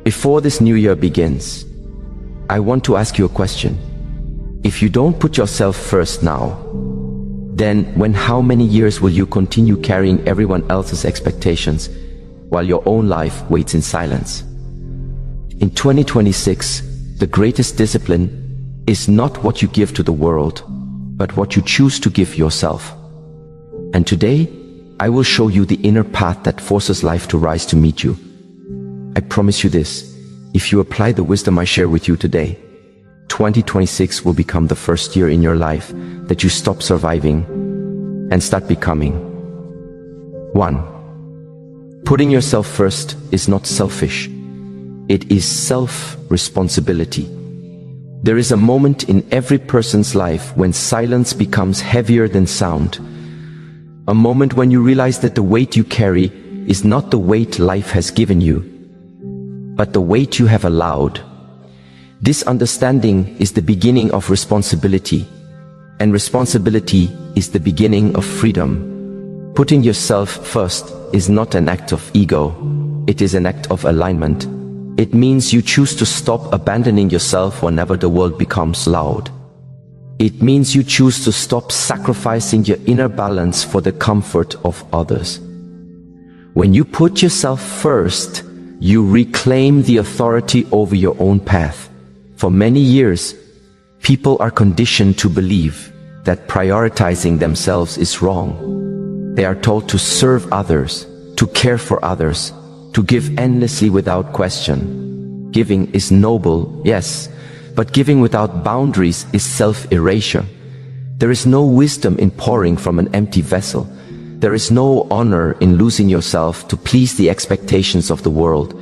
Before this new year begins, I want to ask you a question. If you don't put yourself first now, then how many years will you continue carrying everyone else's expectations while your own life waits in silence? In 2026, the greatest discipline is not what you give to the world, but what you choose to give yourself. And today, I will show you the inner path that forces life to rise to meet you. I promise you this, if you apply the wisdom I share with you today, 2026 will become the first year in your life that you stop surviving and start becoming. 1. Putting yourself first is not selfish. It is self-responsibility. There is a moment in every person's life when silence becomes heavier than sound. A moment when you realize that the weight you carry is not the weight life has given you, but the weight you have allowed. This understanding is the beginning of responsibility, and responsibility is the beginning of freedom. Putting yourself first is not an act of ego, it is an act of alignment. It means you choose to stop abandoning yourself whenever the world becomes loud. It means you choose to stop sacrificing your inner balance for the comfort of others. When you put yourself first, you reclaim the authority over your own path. For many years, people are conditioned to believe that prioritizing themselves is wrong. They are told to serve others, to care for others, to give endlessly without question. Giving is noble, yes, but giving without boundaries is self-erasure. There is no wisdom in pouring from an empty vessel. There is no honor in losing yourself to please the expectations of the world.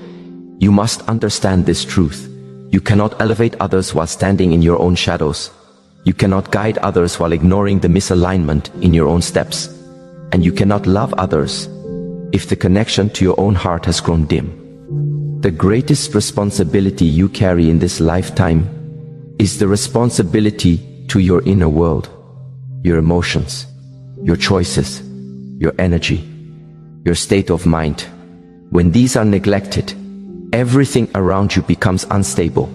You must understand this truth. You cannot elevate others while standing in your own shadows. You cannot guide others while ignoring the misalignment in your own steps. And you cannot love others if the connection to your own heart has grown dim. The greatest responsibility you carry in this lifetime is the responsibility to your inner world, your emotions, your choices, your energy, your state of mind. When these are neglected, everything around you becomes unstable.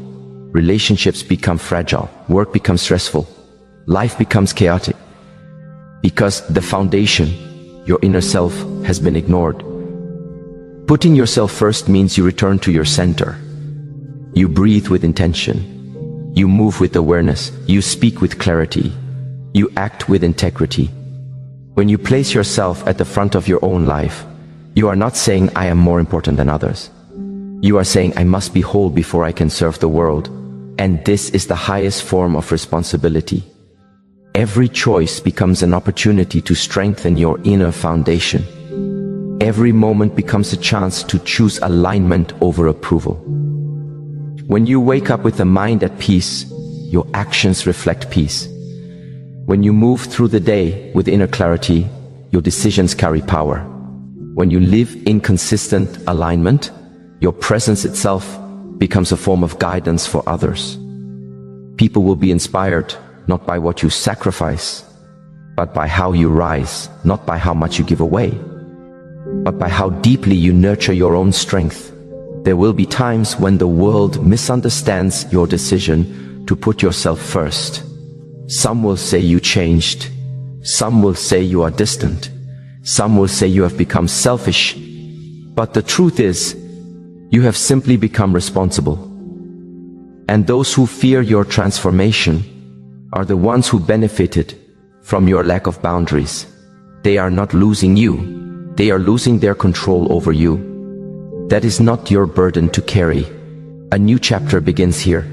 Relationships become fragile, work becomes stressful, life becomes chaotic. Because the foundation, your inner self, has been ignored. Putting yourself first means you return to your center. You breathe with intention. You move with awareness. You speak with clarity. You act with integrity. When you place yourself at the front of your own life, you are not saying, I am more important than others. You are saying, I must be whole before I can serve the world. And this is the highest form of responsibility. Every choice becomes an opportunity to strengthen your inner foundation. Every moment becomes a chance to choose alignment over approval. When you wake up with a mind at peace, your actions reflect peace. When you move through the day with inner clarity, your decisions carry power. When you live in consistent alignment, your presence itself becomes a form of guidance for others. People will be inspired not by what you sacrifice, but by how you rise, not by how much you give away, but by how deeply you nurture your own strength. There will be times when the world misunderstands your decision to put yourself first. Some will say you changed. Some will say you are distant. Some will say you have become selfish. But the truth is, you have simply become responsible. And those who fear your transformation are the ones who benefited from your lack of boundaries. They are not losing you. They are losing their control over you. That is not your burden to carry. A new chapter begins here.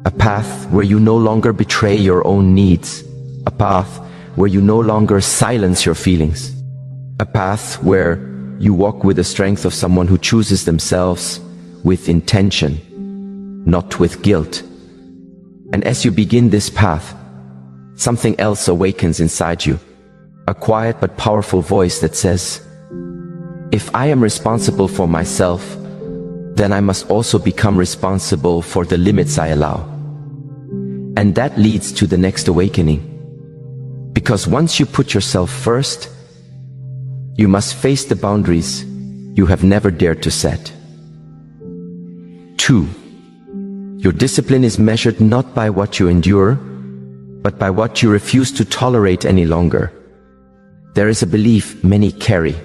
A path where you no longer betray your own needs. A path where you no longer silence your feelings. A path where you walk with the strength of someone who chooses themselves with intention, not with guilt. And as you begin this path, something else awakens inside you. A quiet but powerful voice that says, if I am responsible for myself, then I must also become responsible for the limits I allow. And that leads to the next awakening. Because once you put yourself first, you must face the boundaries you have never dared to set. 2. Your discipline is measured not by what you endure, but by what you refuse to tolerate any longer. There is a belief many carry,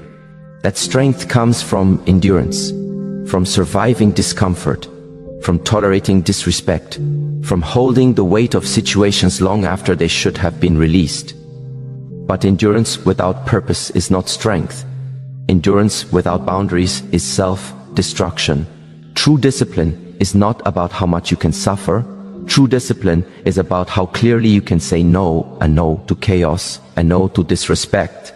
that strength comes from endurance, from surviving discomfort, from tolerating disrespect, from holding the weight of situations long after they should have been released. But endurance without purpose is not strength. Endurance without boundaries is self-destruction. True discipline is not about how much you can suffer. True discipline is about how clearly you can say no, a no to chaos, a no to disrespect,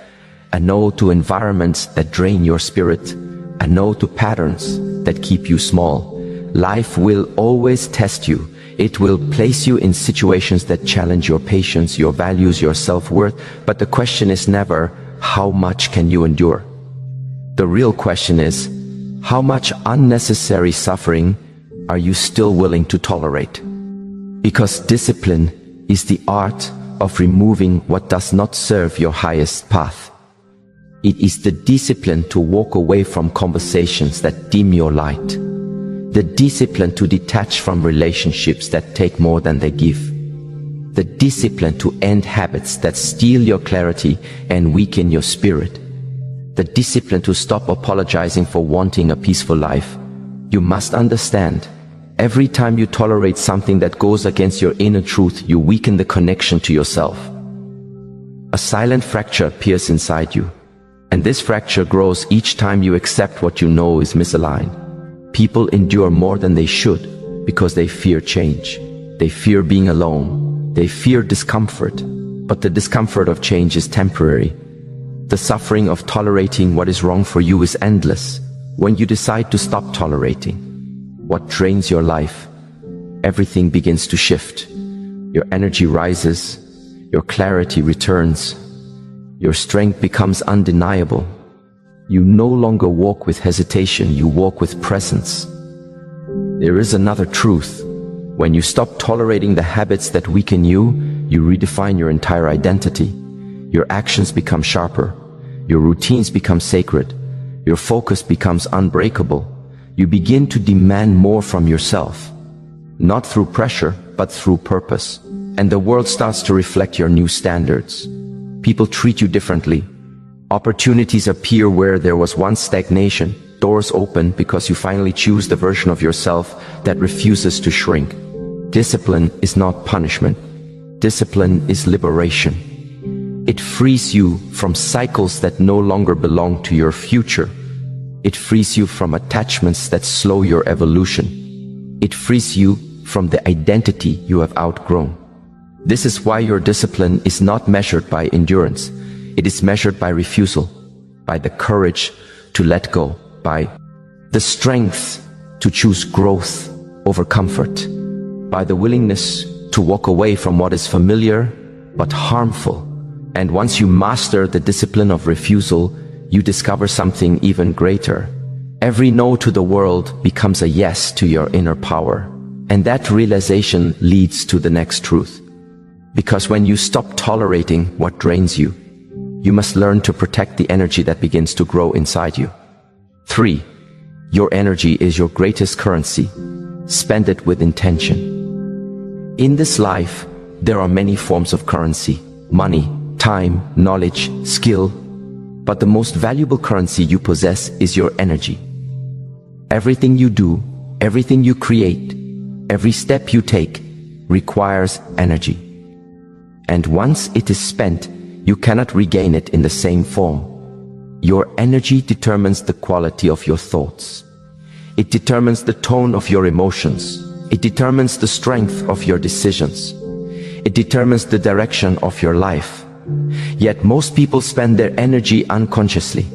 a no to environments that drain your spirit, a no to patterns that keep you small. Life will always test you. It will place you in situations that challenge your patience, your values, your self-worth. But the question is never, how much can you endure? The real question is, how much unnecessary suffering are you still willing to tolerate? Because discipline is the art of removing what does not serve your highest path. It is the discipline to walk away from conversations that dim your light. The discipline to detach from relationships that take more than they give. The discipline to end habits that steal your clarity and weaken your spirit. The discipline to stop apologizing for wanting a peaceful life. You must understand, every time you tolerate something that goes against your inner truth, you weaken the connection to yourself. A silent fracture appears inside you, and this fracture grows each time you accept what you know is misaligned. People endure more than they should because they fear change. They fear being alone. They fear discomfort. But the discomfort of change is temporary. The suffering of tolerating what is wrong for you is endless. When you decide to stop tolerating what drains your life, everything begins to shift. Your energy rises. Your clarity returns. Your strength becomes undeniable. You no longer walk with hesitation, you walk with presence. There is another truth. When you stop tolerating the habits that weaken you, you redefine your entire identity. Your actions become sharper. Your routines become sacred. Your focus becomes unbreakable. You begin to demand more from yourself. Not through pressure, but through purpose. And the world starts to reflect your new standards. People treat you differently. Opportunities appear where there was once stagnation. Doors open because you finally choose the version of yourself that refuses to shrink. Discipline is not punishment. Discipline is liberation. It frees you from cycles that no longer belong to your future. It frees you from attachments that slow your evolution. It frees you from the identity you have outgrown. This is why your discipline is not measured by endurance. It is measured by refusal, by the courage to let go, by the strength to choose growth over comfort, by the willingness to walk away from what is familiar but harmful. And once you master the discipline of refusal, you discover something even greater. Every no to the world becomes a yes to your inner power. And that realization leads to the next truth. Because when you stop tolerating what drains you, you must learn to protect the energy that begins to grow inside you. 3. Your energy is your greatest currency. Spend it with intention. In this life, there are many forms of currency: money, time, knowledge, skill. But the most valuable currency you possess is your energy. Everything you do, everything you create, every step you take requires energy. And once it is spent, you cannot regain it in the same form. Your energy determines the quality of your thoughts. It determines the tone of your emotions. It determines the strength of your decisions. It determines the direction of your life. Yet most people spend their energy unconsciously.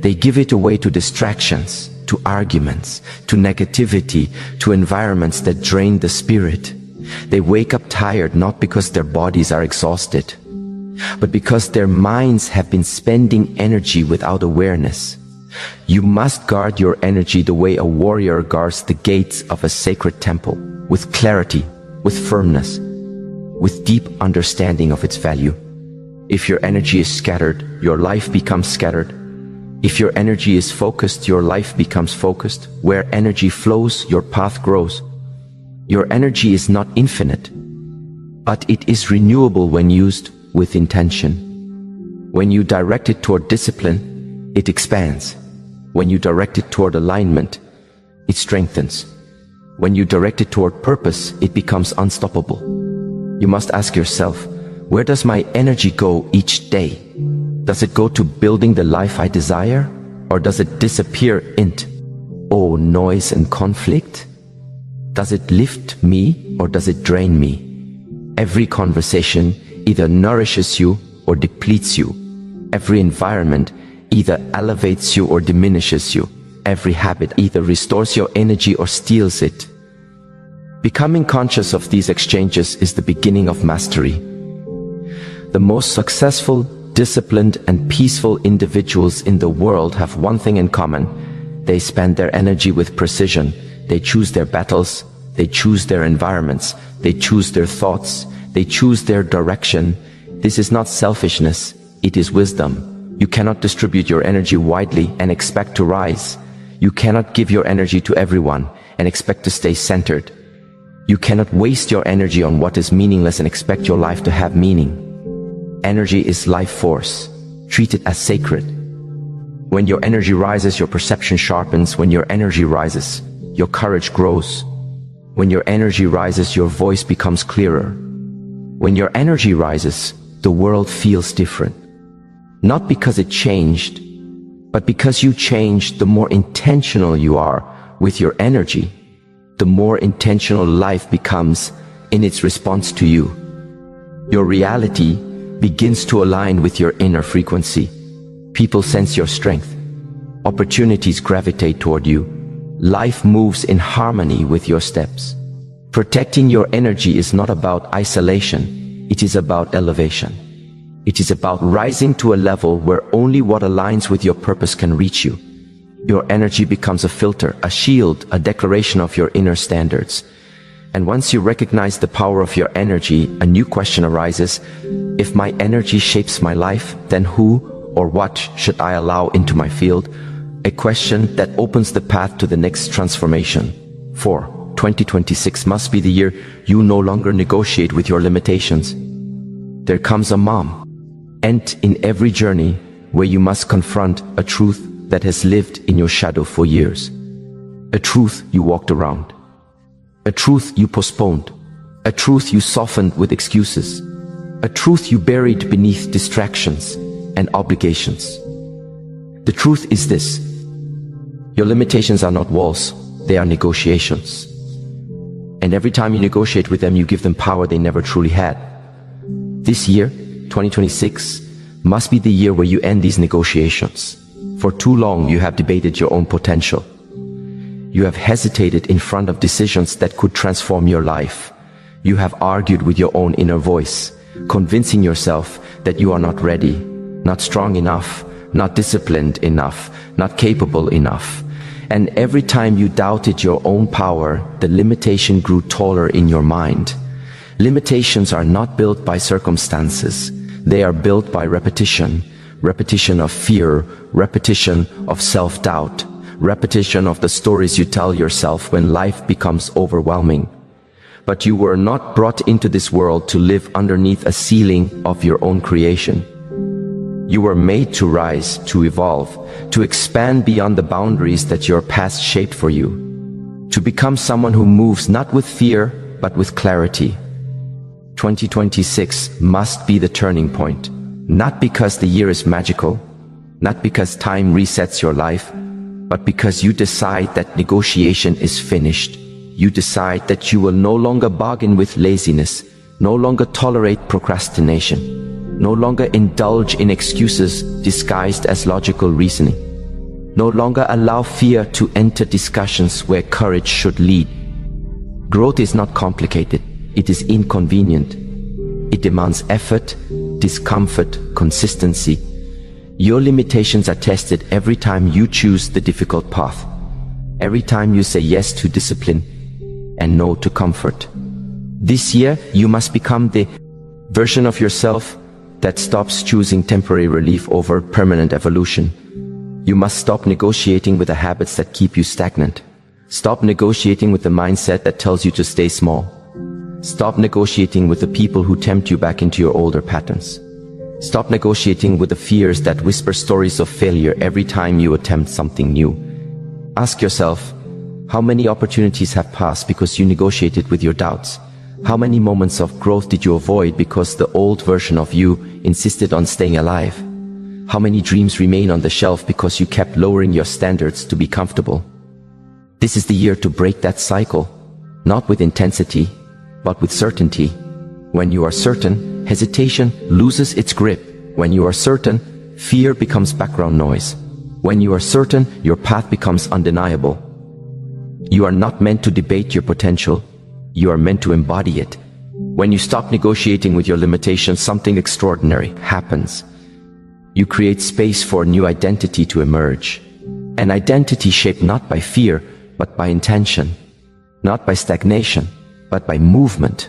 They give it away to distractions, to arguments, to negativity, to environments that drain the spirit. They wake up tired not because their bodies are exhausted, but because their minds have been spending energy without awareness. You must guard your energy the way a warrior guards the gates of a sacred temple, with clarity, with firmness, with deep understanding of its value. If your energy is scattered, your life becomes scattered. If your energy is focused, your life becomes focused. Where energy flows, your path grows. Your energy is not infinite, but it is renewable when used with intention. When you direct it toward discipline, it expands. When you direct it toward alignment, it strengthens. When you direct it toward purpose, it becomes unstoppable. You must ask yourself, where does my energy go each day? Does it go to building the life I desire? Or does it disappear into, noise and conflict? Does it lift me or does it drain me? Every conversation either nourishes you or depletes you. Every environment either elevates you or diminishes you. Every habit either restores your energy or steals it. Becoming conscious of these exchanges is the beginning of mastery. The most successful, disciplined, and peaceful individuals in the world have one thing in common. They spend their energy with precision. They choose their battles. They choose their environments. They choose their thoughts. They choose their direction. This is not selfishness. It is wisdom. You cannot distribute your energy widely and expect to rise. You cannot give your energy to everyone and expect to stay centered. You cannot waste your energy on what is meaningless and expect your life to have meaning. Energy is life force. Treat it as sacred. When your energy rises, your perception sharpens. When your energy rises, your courage grows. When your energy rises, your voice becomes clearer. When your energy rises, the world feels different. Not because it changed, but because you changed. The more intentional you are with your energy, the more intentional life becomes in its response to you. Your reality begins to align with your inner frequency. People sense your strength. Opportunities gravitate toward you. Life moves in harmony with your steps. Protecting your energy is not about isolation. It is about elevation. It is about rising to a level where only what aligns with your purpose can reach you. Your energy becomes a filter, a shield, a declaration of your inner standards. And once you recognize the power of your energy, a new question arises. If my energy shapes my life, then who or what should I allow into my field? A question that opens the path to the next transformation. 2026 must be the year you no longer negotiate with your limitations. There comes a mom. And in every journey where you must confront a truth that has lived in your shadow for years. A truth you walked around. A truth you postponed. A truth you softened with excuses. A truth you buried beneath distractions and obligations. The truth is this. Your limitations are not walls, they are negotiations. And every time you negotiate with them, you give them power they never truly had. This year, 2026, must be the year where you end these negotiations. For too long, you have debated your own potential. You have hesitated in front of decisions that could transform your life. You have argued with your own inner voice, convincing yourself that you are not ready, not strong enough, not disciplined enough, not capable enough. And every time you doubted your own power, the limitation grew taller in your mind. Limitations are not built by circumstances. They are built by repetition. Repetition of fear, repetition of self-doubt, repetition of the stories you tell yourself when life becomes overwhelming. But you were not brought into this world to live underneath a ceiling of your own creation. You were made to rise, to evolve, to expand beyond the boundaries that your past shaped for you. To become someone who moves not with fear, but with clarity. 2026 must be the turning point. Not because the year is magical, not because time resets your life, but because you decide that negotiation is finished. You decide that you will no longer bargain with laziness, no longer tolerate procrastination, no indulge in excuses disguised as logical reasoning, no longer allow fear to enter discussions where courage should lead. Growth is not complicated, it is inconvenient. It demands effort, discomfort, consistency. Your limitations are tested every time you choose the difficult path. Every time you say yes to discipline and no to comfort. This year, you must become the version of yourself that stops choosing temporary relief over permanent evolution. You must stop negotiating with the habits that keep you stagnant. Stop negotiating with the mindset that tells you to stay small. Stop negotiating with the people who tempt you back into your older patterns. Stop negotiating with the fears that whisper stories of failure every time you attempt something new. Ask yourself, how many opportunities have passed because you negotiated with your doubts? How many moments of growth did you avoid because the old version of you insisted on staying alive? How many dreams remain on the shelf because you kept lowering your standards to be comfortable? This is the year to break that cycle, not with intensity, but with certainty. When you are certain, hesitation loses its grip. When you are certain, fear becomes background noise. When you are certain, your path becomes undeniable. You are not meant to debate your potential. You are meant to embody it. When you stop negotiating with your limitations, something extraordinary happens. You create space for a new identity to emerge. An identity shaped not by fear, but by intention. Not by stagnation, but by movement.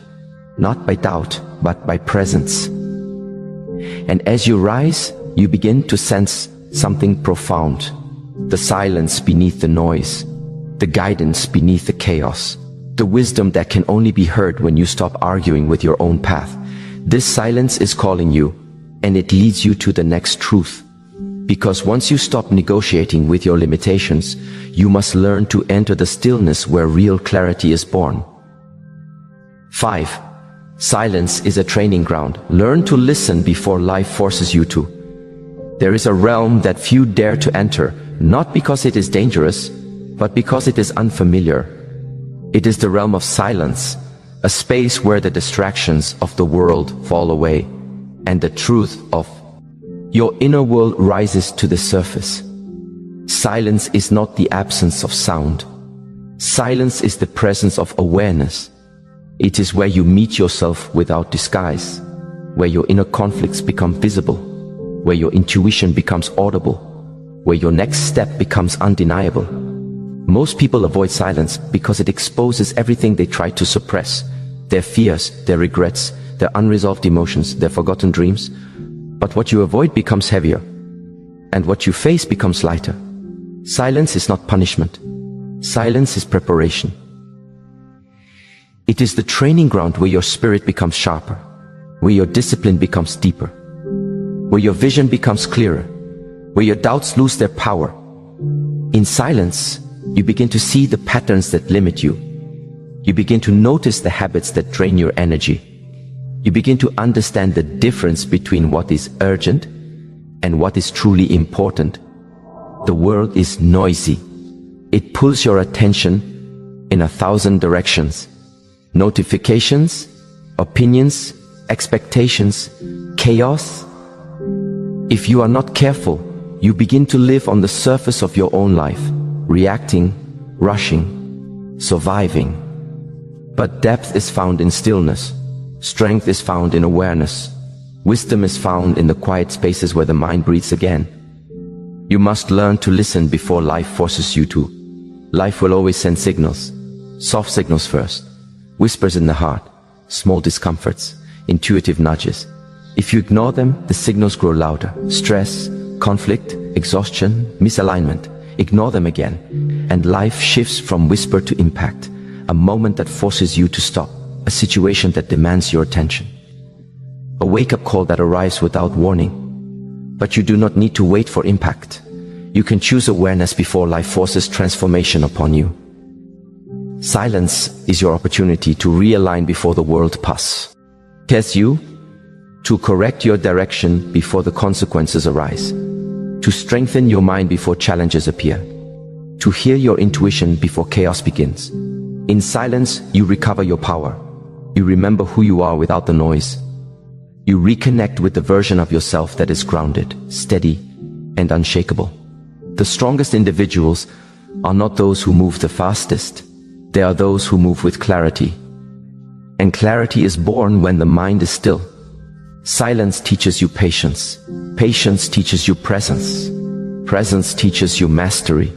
Not by doubt, but by presence. And as you rise, you begin to sense something profound. The silence beneath the noise. The guidance beneath the chaos. The wisdom that can only be heard when you stop arguing with your own path. This silence is calling you, and it leads you to the next truth. Because once you stop negotiating with your limitations, you must learn to enter the stillness where real clarity is born. 5. Silence is a training ground. Learn to listen before life forces you to. There is a realm that few dare to enter, not because it is dangerous, but because it is unfamiliar. It is the realm of silence, a space where the distractions of the world fall away, and the truth of your inner world rises to the surface. Silence is not the absence of sound. Silence is the presence of awareness. It is where you meet yourself without disguise, where your inner conflicts become visible, where your intuition becomes audible, where your next step becomes undeniable. Most people avoid silence because it exposes everything they try to suppress, their fears, their regrets, their unresolved emotions, their forgotten dreams. But what you avoid becomes heavier, and what you face becomes lighter. Silence is not punishment. Silence is preparation. It is the training ground where your spirit becomes sharper, where your discipline becomes deeper, where your vision becomes clearer, where your doubts lose their power. In silence, you begin to see the patterns that limit you. You begin to notice the habits that drain your energy. You begin to understand the difference between what is urgent and what is truly important. The world is noisy. It pulls your attention in 1,000 directions. Notifications, opinions, expectations, chaos. If you are not careful, you begin to live on the surface of your own life, reacting, rushing, surviving. But depth is found in stillness. Strength is found in awareness. Wisdom is found in the quiet spaces where the mind breathes again. You must learn to listen before life forces you to. Life will always send signals. Soft signals first. Whispers in the heart. Small discomforts. Intuitive nudges. If you ignore them, the signals grow louder. Stress, conflict, exhaustion, misalignment. Ignore them again. And life shifts from whisper to impact. A moment that forces you to stop. A situation that demands your attention. A wake-up call that arrives without warning. But you do not need to wait for impact. You can choose awareness before life forces transformation upon you. Silence is your opportunity to realign before the world passes. Test you to correct your direction before the consequences arise. To strengthen your mind before challenges appear. To hear your intuition before chaos begins. In silence, you recover your power. You remember who you are without the noise. You reconnect with the version of yourself that is grounded, steady, and unshakable. The strongest individuals are not those who move the fastest. They are those who move with clarity. And clarity is born when the mind is still. Silence teaches you patience. Patience teaches you presence. Presence teaches you mastery.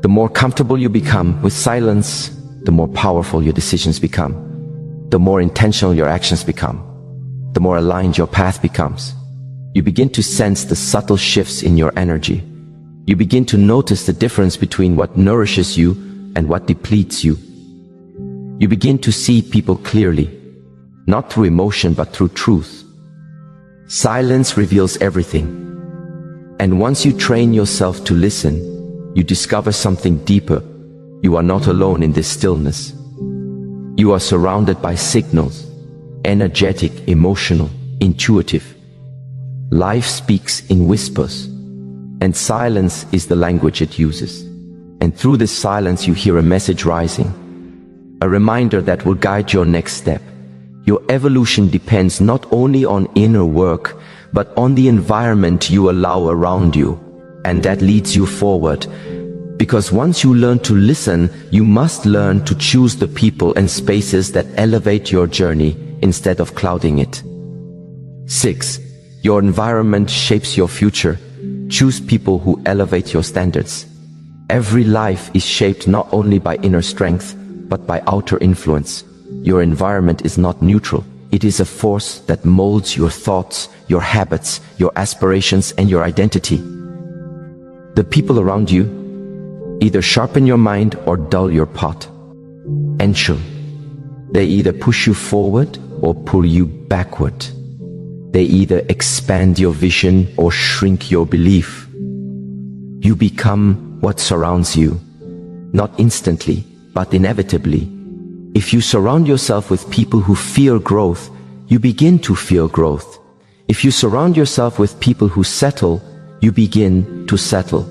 The more comfortable you become with silence, the more powerful your decisions become. The more intentional your actions become. The more aligned your path becomes. You begin to sense the subtle shifts in your energy. You begin to notice the difference between what nourishes you and what depletes you. You begin to see people clearly, not through emotion but through truth. Silence reveals everything. And once you train yourself to listen, you discover something deeper. You are not alone in this stillness. You are surrounded by signals, energetic, emotional, intuitive. Life speaks in whispers, and silence is the language it uses. And through this silence you hear a message rising, a reminder that will guide your next step. Your evolution depends not only on inner work, but on the environment you allow around you, and that leads you forward. Because once you learn to listen, you must learn to choose the people and spaces that elevate your journey instead of clouding it. 6. Your environment shapes your future. Choose people who elevate your standards. Every life is shaped not only by inner strength, but by outer influence. Your environment is not neutral. It is a force that molds your thoughts, your habits, your aspirations, and your identity. The people around you either sharpen your mind or dull your pot. Ensure. They either push you forward or pull you backward. They either expand your vision or shrink your belief. You become what surrounds you, not instantly, but inevitably. If you surround yourself with people who fear growth, you begin to feel growth. If you surround yourself with people who settle, you begin to settle.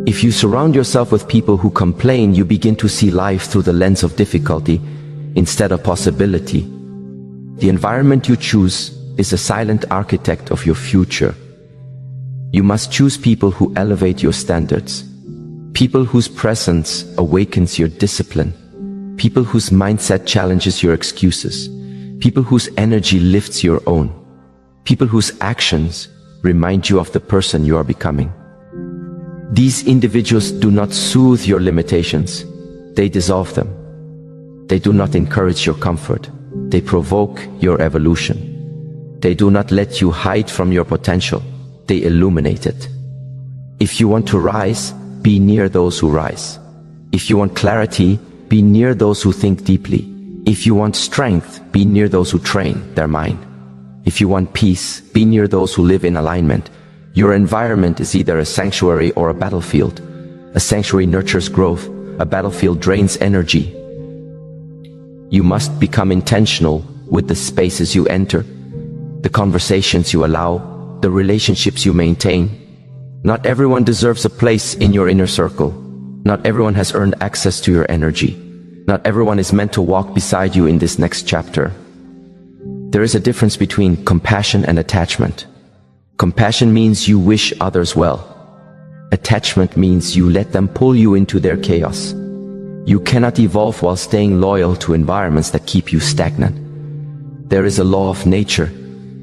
If you surround yourself with people who complain, you begin to see life through the lens of difficulty instead of possibility. The environment you choose is a silent architect of your future. You must choose people who elevate your standards, people whose presence awakens your discipline, people whose mindset challenges your excuses, people whose energy lifts your own, people whose actions remind you of the person you are becoming. These individuals do not soothe your limitations, they dissolve them. They do not encourage your comfort, they provoke your evolution. They do not let you hide from your potential, they illuminate it. If you want to rise, be near those who rise. If you want clarity, be near those who think deeply. If you want strength, be near those who train their mind. If you want peace, be near those who live in alignment. Your environment is either a sanctuary or a battlefield. A sanctuary nurtures growth, a battlefield drains energy. You must become intentional with the spaces you enter, the conversations you allow, the relationships you maintain. Not everyone deserves a place in your inner circle. Not everyone has earned access to your energy. Not everyone is meant to walk beside you in this next chapter. There is a difference between compassion and attachment. Compassion means you wish others well. Attachment means you let them pull you into their chaos. You cannot evolve while staying loyal to environments that keep you stagnant. There is a law of nature.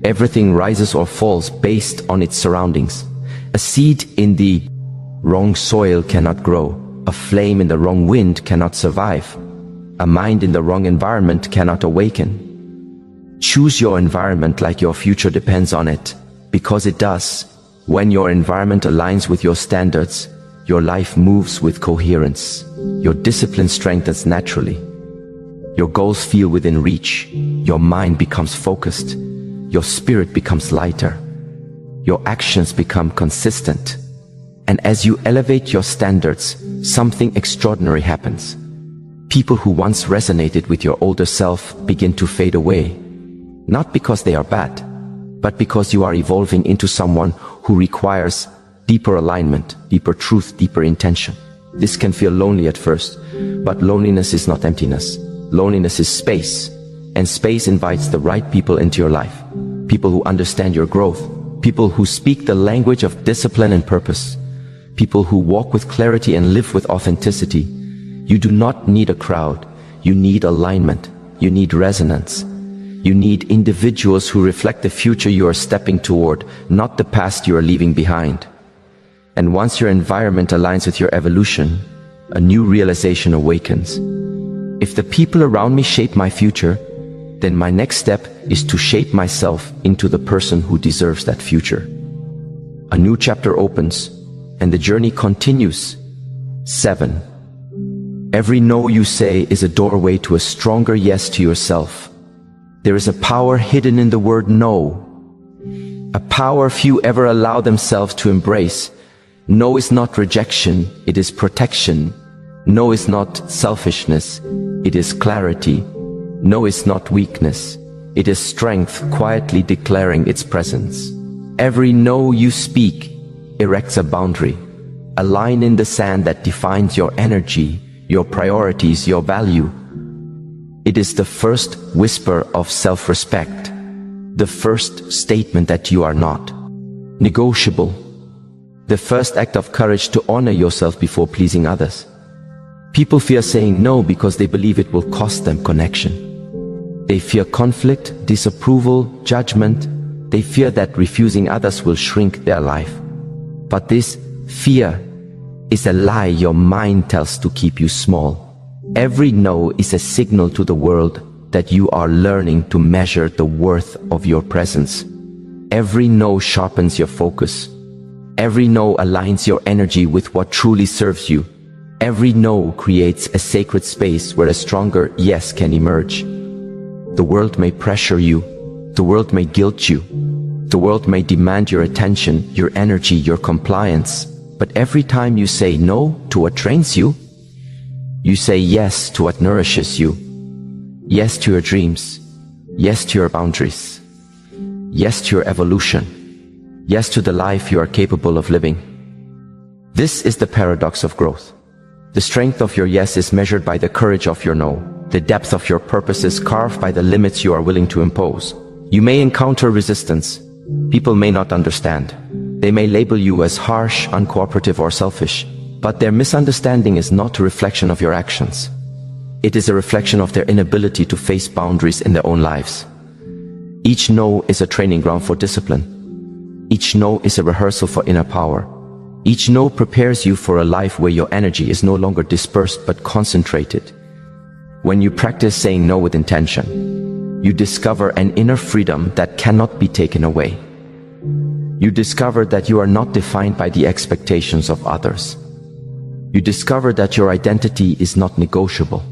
Everything rises or falls based on its surroundings. A seed in the wrong soil cannot grow. A flame in the wrong wind cannot survive. A mind in the wrong environment cannot awaken. Choose your environment like your future depends on it, because it does. When your environment aligns with your standards, your life moves with coherence. Your discipline strengthens naturally. Your goals feel within reach. Your mind becomes focused. Your spirit becomes lighter. Your actions become consistent. And as you elevate your standards, something extraordinary happens. People who once resonated with your older self begin to fade away. Not because they are bad, but because you are evolving into someone who requires deeper alignment, deeper truth, deeper intention. This can feel lonely at first, but loneliness is not emptiness. Loneliness is space, and space invites the right people into your life. People who understand your growth, people who speak the language of discipline and purpose, people who walk with clarity and live with authenticity. You do not need a crowd, you need alignment, you need resonance. You need individuals who reflect the future you are stepping toward, not the past you are leaving behind. And once your environment aligns with your evolution, a new realization awakens. If the people around me shape my future, then my next step is to shape myself into the person who deserves that future. A new chapter opens, and the journey continues. 7. Every no you say is a doorway to a stronger yes to yourself. There is a power hidden in the word no. A power few ever allow themselves to embrace. No is not rejection, it is protection. No is not selfishness, it is clarity. No is not weakness, it is strength quietly declaring its presence. Every no you speak erects a boundary, a line in the sand that defines your energy, your priorities, your value. It is the first whisper of self-respect, the first statement that you are not negotiable, the first act of courage to honor yourself before pleasing others. People fear saying no because they believe it will cost them connection. They fear conflict, disapproval, judgment. They fear that refusing others will shrink their life. But this fear is a lie your mind tells to keep you small. Every no is a signal to the world that you are learning to measure the worth of your presence. Every no sharpens your focus. Every no aligns your energy with what truly serves you. Every no creates a sacred space where a stronger yes can emerge. The world may pressure you. The world may guilt you. The world may demand your attention, your energy, your compliance. But every time you say no to what drains you, you say yes to what nourishes you. Yes to your dreams. Yes to your boundaries. Yes to your evolution. Yes to the life you are capable of living. This is the paradox of growth. The strength of your yes is measured by the courage of your no. The depth of your purpose is carved by the limits you are willing to impose. You may encounter resistance. People may not understand. They may label you as harsh, uncooperative, or selfish. But their misunderstanding is not a reflection of your actions. It is a reflection of their inability to face boundaries in their own lives. Each no is a training ground for discipline. Each no is a rehearsal for inner power. Each no prepares you for a life where your energy is no longer dispersed but concentrated. When you practice saying no with intention, you discover an inner freedom that cannot be taken away. You discover that you are not defined by the expectations of others. You discover that your identity is not negotiable.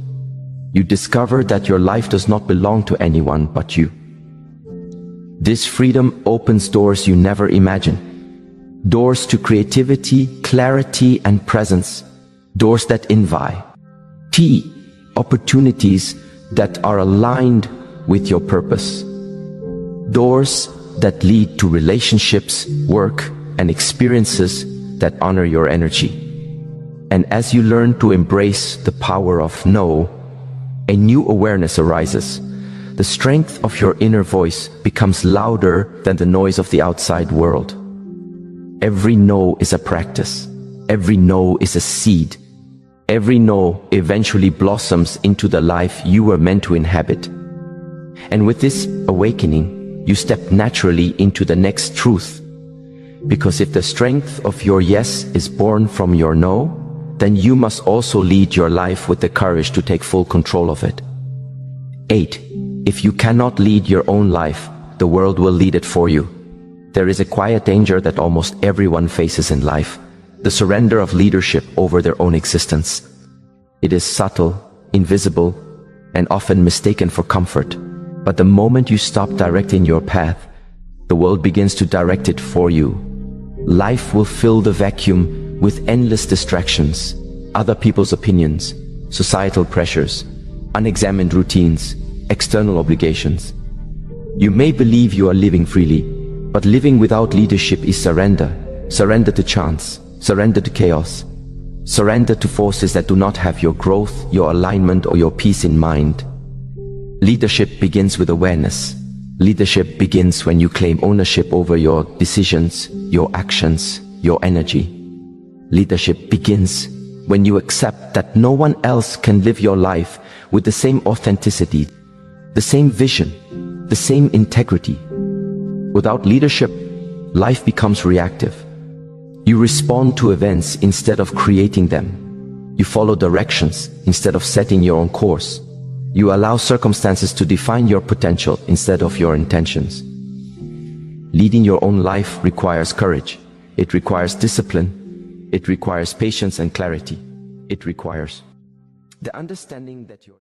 You discover that your life does not belong to anyone but you. This freedom opens doors you never imagined. Doors to creativity, clarity, and presence. Doors that invite opportunities that are aligned with your purpose. Doors that lead to relationships, work, and experiences that honor your energy. And as you learn to embrace the power of no, a new awareness arises. The strength of your inner voice becomes louder than the noise of the outside world. Every no is a practice. Every no is a seed. Every no eventually blossoms into the life you were meant to inhabit. And with this awakening, you step naturally into the next truth. Because if the strength of your yes is born from your no, then you must also lead your life with the courage to take full control of it. 8. If you cannot lead your own life, the world will lead it for you. There is a quiet danger that almost everyone faces in life, the surrender of leadership over their own existence. It is subtle, invisible, and often mistaken for comfort. But the moment you stop directing your path, the world begins to direct it for you. Life will fill the vacuum with endless distractions, other people's opinions, societal pressures, unexamined routines, external obligations. You may believe you are living freely, but living without leadership is surrender. Surrender to chance, surrender to chaos, surrender to forces that do not have your growth, your alignment, or your peace in mind. Leadership begins with awareness. Leadership begins when you claim ownership over your decisions, your actions, your energy. Leadership begins when you accept that no one else can live your life with the same authenticity, the same vision, the same integrity. Without leadership, life becomes reactive. You respond to events instead of creating them. You follow directions instead of setting your own course. You allow circumstances to define your potential instead of your intentions. Leading your own life requires courage. It requires discipline. It requires patience and clarity. It requires the understanding that you're